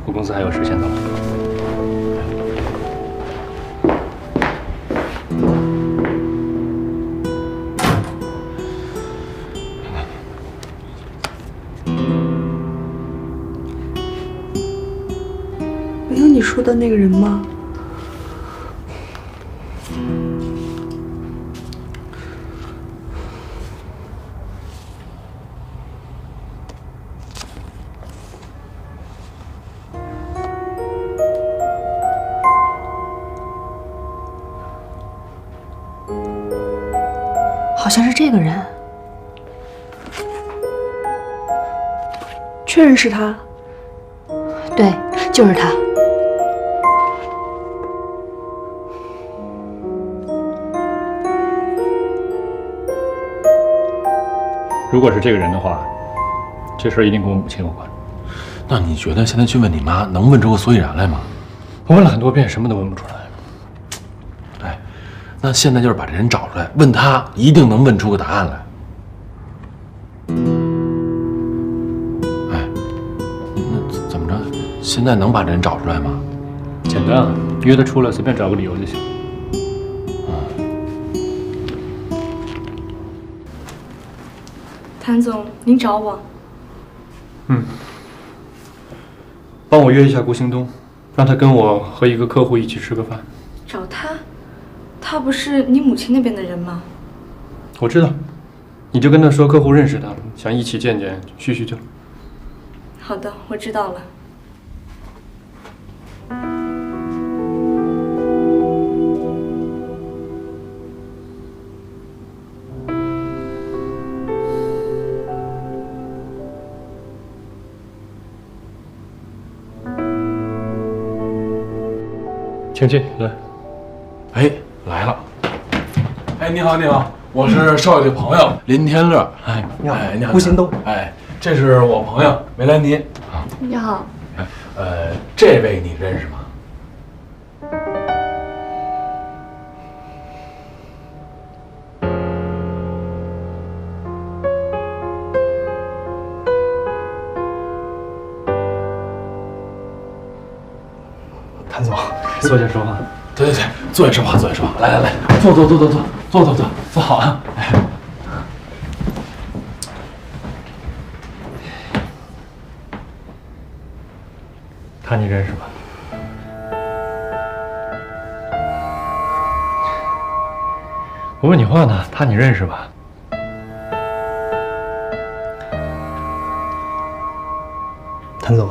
我公司还有事，先走了。没有你说的那个人吗？好像是这个人。确认是他。对，就是他。如果是这个人的话，这事儿一定跟我母亲有关。那你觉得现在去问你妈，能问出个所以然来吗？我问了很多遍，什么都问不出来。哎，那现在就是把这人找出来，问他，一定能问出个答案来。哎，那怎么着？现在能把这人找出来吗？简单啊，约他出来，随便找个理由就行。谭总，您找我？帮我约一下顾兴东，让他跟我和一个客户一起吃个饭。找他？他不是你母亲那边的人吗？我知道，你就跟他说客户认识他，想一起见见叙叙旧。好的，我知道了。请进来。哎，来了。哎，你好，你好，我是少爷的朋友林天乐。哎，你好，你好，顾兴东。哎，这是我朋友梅兰妮。你好。这位你认识吗？谭总，坐下说话。对，坐下说话，坐下说话。来，坐好啊。哎，他你认识吧？我问你话呢，他你认识吧？谭总，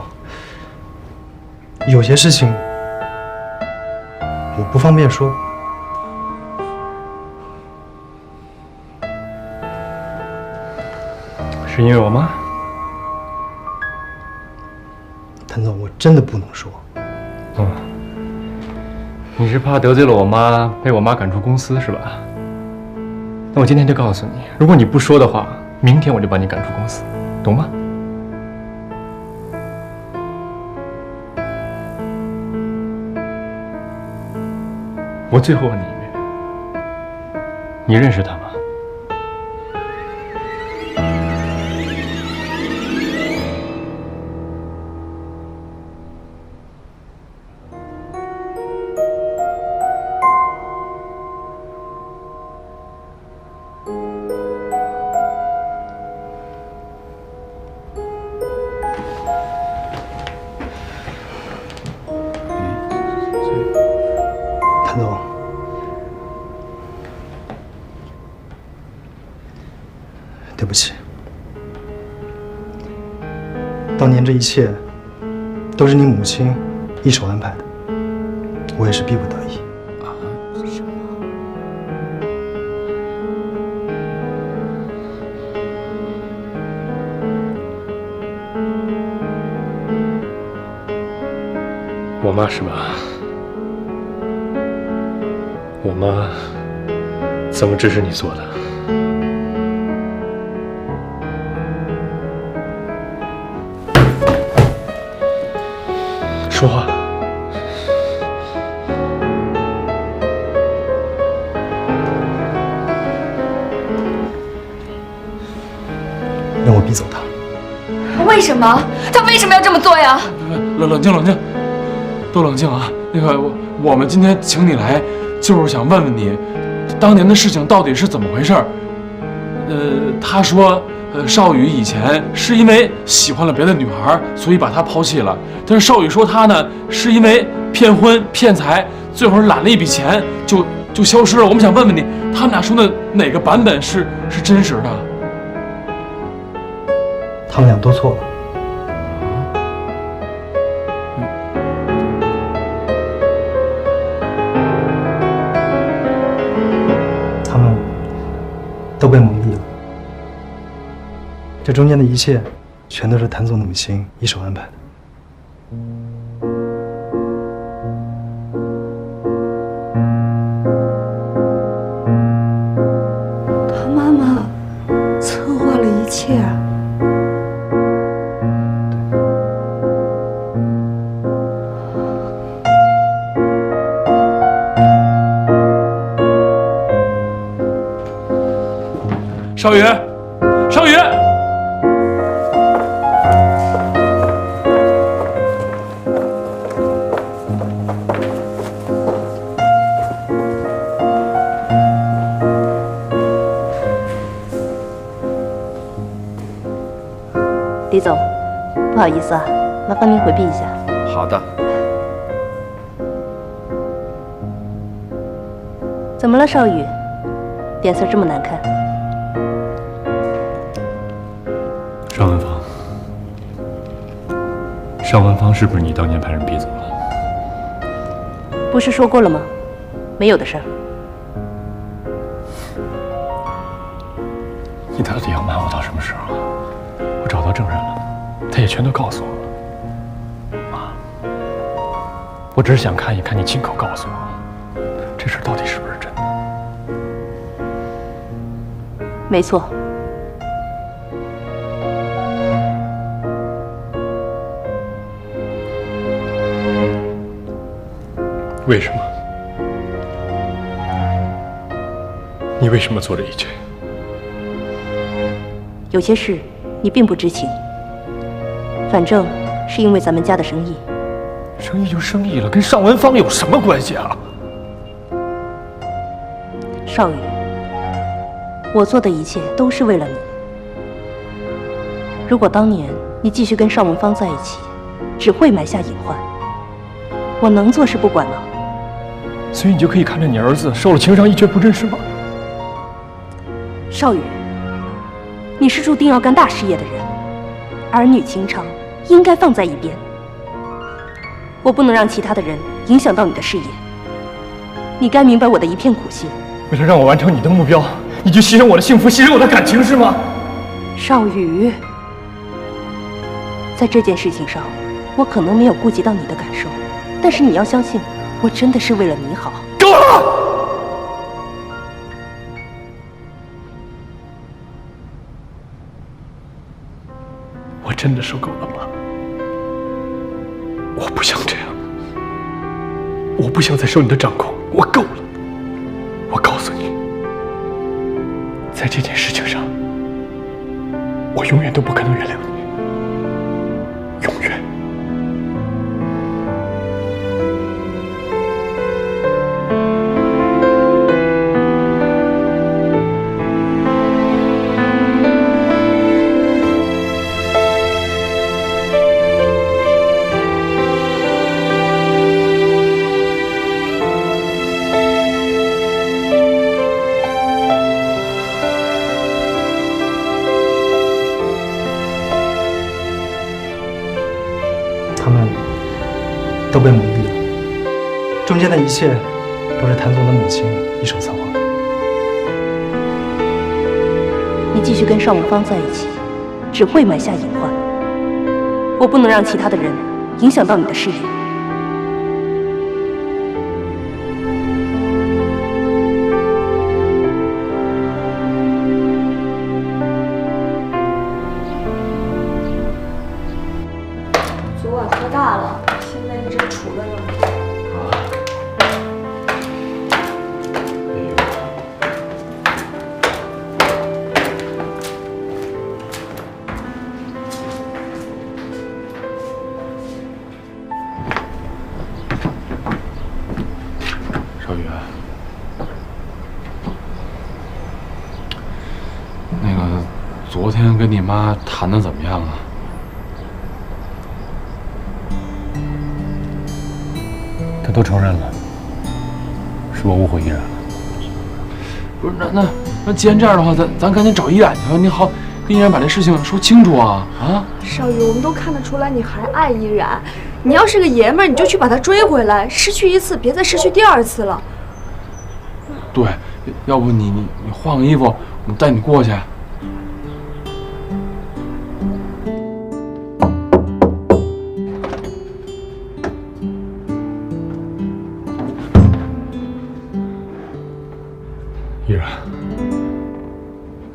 有些事情我不方便说。是因为我妈？谭总，我真的不能说。你是怕得罪了我妈，被我妈赶出公司是吧？那我今天就告诉你，如果你不说的话，明天我就把你赶出公司，懂吗？我最后问你一遍，你认识他吗？谭总，对不起，当年这一切都是你母亲一手安排的，我也是逼不得已。什么？我妈是吧？我妈怎么支持你做的？说话。让我逼走他。为什么？他为什么要这么做呀？冷静，都冷静啊！那个，我们今天请你来，就是想问问你，当年的事情到底是怎么回事？他说，少宇以前是因为喜欢了别的女孩，所以把她抛弃了。但是少宇说他呢，是因为骗婚骗财，最后揽了一笔钱就消失了。我们想问问你，他们俩说的哪个版本是真实的？他们俩都错了。他们都被蒙蔽了。这中间的一切，全都是谭总的母亲一手安排的。他妈妈策划了一切。少宇，少宇。李总，不好意思啊，麻烦您回避一下。好的。怎么了，少宇？脸色这么难看。尚文芳是不是你当年派人逼走的？不是说过了吗？没有的事儿。你到底要瞒我到什么时候啊？我找到证人了，他也全都告诉我了。妈，我只是想看一看你亲口告诉我，这事到底是不是真的？没错。为什么？你为什么做这一切？有些事你并不知情，反正是因为咱们家的生意。生意就生意了，跟尚文芳有什么关系啊？少宇，我做的一切都是为了你。如果当年你继续跟尚文芳在一起，只会埋下隐患。我能坐视不管吗？所以你就可以看着你儿子受了情伤一蹶不振是吗？少宇，你是注定要干大事业的人，儿女情长应该放在一边。我不能让其他的人影响到你的事业，你该明白我的一片苦心。为了让我完成你的目标，你就牺牲我的幸福，牺牲我的感情是吗？少宇，在这件事情上，我可能没有顾及到你的感受，但是你要相信，我真的是为了你好。够了！我真的受够了吗？我不想这样，我不想再受你的掌控，我够了。我告诉你，在这件事情上，我永远都不可能原谅你，永远。他们都被蒙蔽了，中间的一切都是谭总的母亲一手策划的。你继续跟邵文芳在一起，只会埋下隐患。我不能让其他的人影响到你的事业。昨晚喝大了，现在一直杵在那里。少宇，那个昨天跟你妈谈的怎么样啊？他都承认了，是我误会依然了。不是，那既然这样的话，咱赶紧找依然去吧，你好跟依然把这事情说清楚啊！啊，少宇，我们都看得出来你还爱依然。你要是个爷们儿，你就去把他追回来，失去一次，别再失去第二次了。对，要不你换个衣服，我带你过去。依然，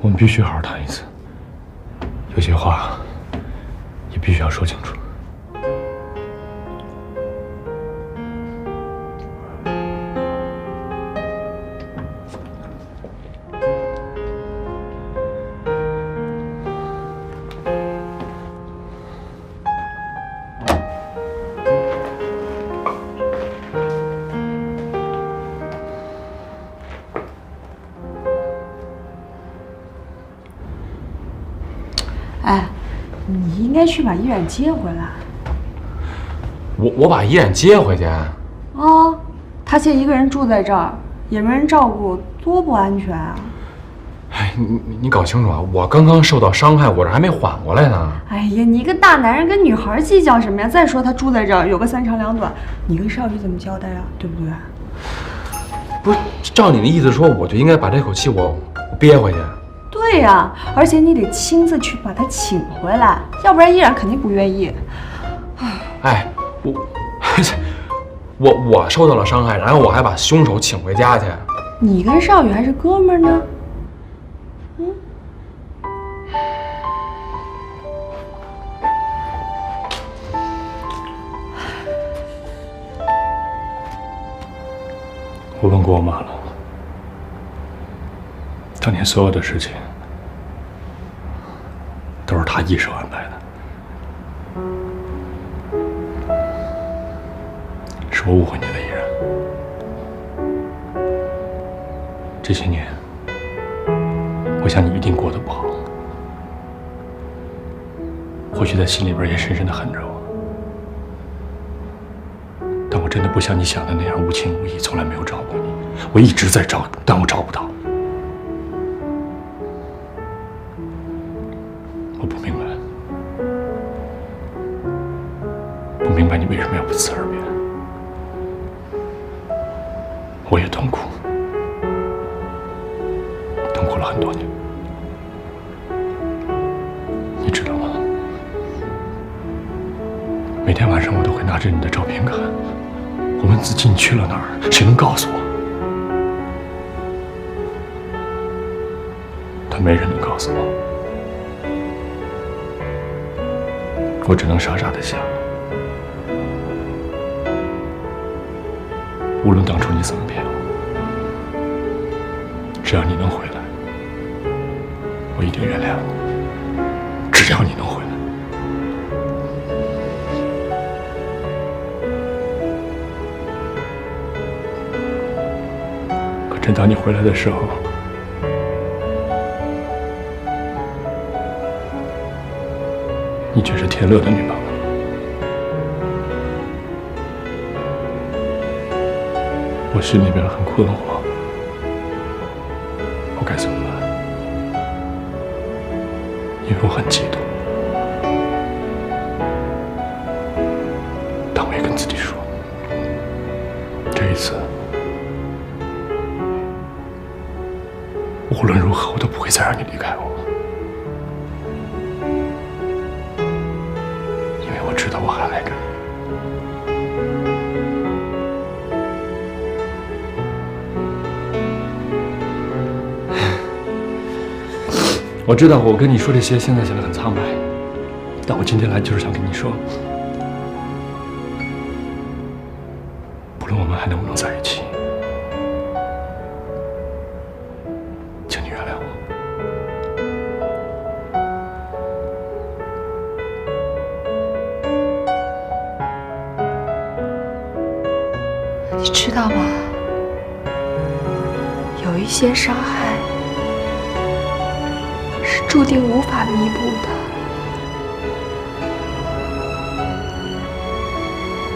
我们必须好好谈一次，有些话也必须要说清楚。应该去把依然接回来。我把依然接回去？哦，他现在一个人住在这儿，也没人照顾，多不安全啊！哎，你搞清楚啊！我刚刚受到伤害，我这还没缓过来呢。哎呀，你一个大男人跟女孩计较什么呀？再说他住在这儿，有个三长两短，你跟少宇怎么交代啊？对不对？不是，照你的意思说，我就应该把这口气我憋回去。对呀，而且你得亲自去把他请回来，要不然依然肯定不愿意。哎，我受到了伤害，然后我还把凶手请回家去。你跟少宇还是哥们儿呢？我问过我妈了，当年所有的事情都是她一手安排的，是我误会你了，依然。这些年，我想你一定过得不好，或许在心里边也深深的恨着我。但我真的不像你想的那样无情无义，从来没有找过你。我一直在找，但我找不到。我不明白，不明白你为什么要不辞而别。我也痛苦，痛苦了很多年。你知道吗？每天晚上我都会拿着你的照片看。我问自己你去了哪儿？谁能告诉我？但没人能告诉我，我只能傻傻的想，无论当初你怎么骗我，只要你能回来，我一定原谅你。只要你能回来。可当你回来的时候，你却是田乐的女朋友。我心里边很困惑，我该怎么办？因为我很嫉妒，但我也跟自己说，这一次无论如何我都不会再让你离开我，因为我知道我还爱着你。我知道我跟你说这些现在显得很苍白，但我今天来就是想跟你说，不论我们还能不能在一起，请你原谅我。你知道吗？有一些伤害是注定无法弥补的。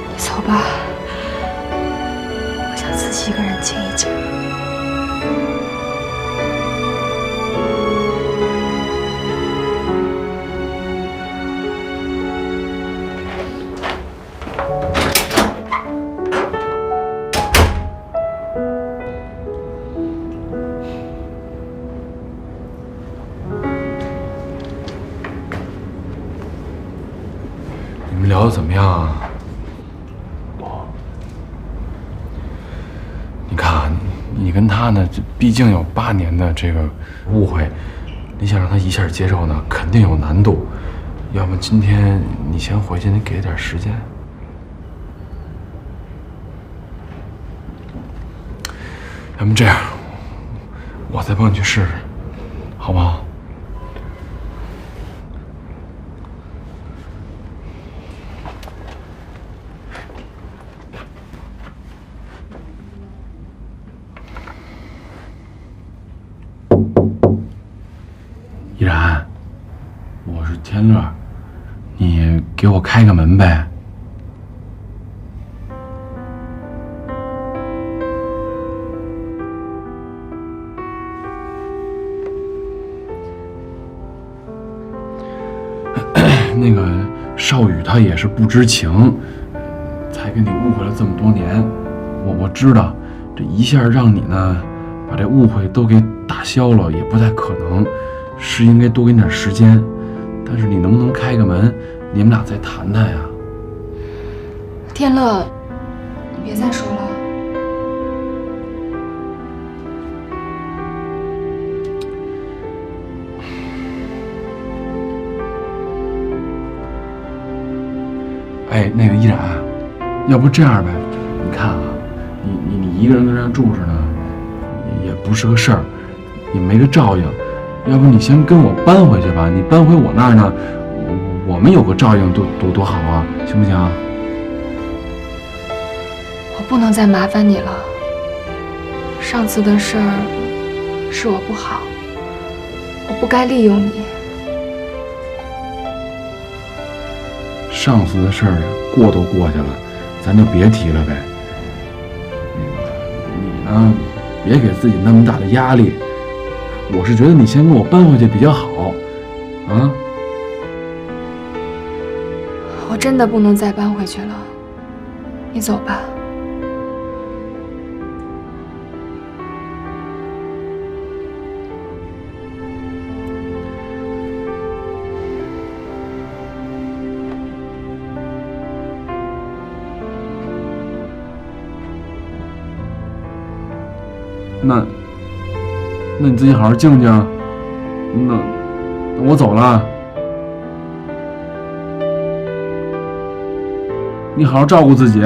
你走吧，我想自己一个人静一静。你们聊得怎么样啊？你看啊，你跟他呢，这毕竟有8年的这个误会，你想让他一下接受呢，肯定有难度。要么今天你先回去，你给点时间。要么这样，我再帮你去试试，好不好？依然，我是天乐，给我开个门呗。那个少宇他也是不知情，才给你误会了这么多年。我知道，这一下让你呢把这误会都给打消了也不太可能，是应该多给你点时间。但是你能不能开个门，你们俩再谈谈呀？天乐，你别再说了。哎，那个依然，要不这样呗？你看啊，你一个人跟这住着呢，也不是个事儿，也没个照应。要不你先跟我搬回去吧？你搬回我那儿呢，我们有个照应多好啊，行不行？我不能再麻烦你了。上次的事儿是我不好，我不该利用你。上次的事儿过都过去了，咱就别提了呗。你呢，别给自己那么大的压力。我是觉得你先跟我搬回去比较好，啊？我真的不能再搬回去了，你走吧。那你自己好好静静。那我走了，你好好照顾自己。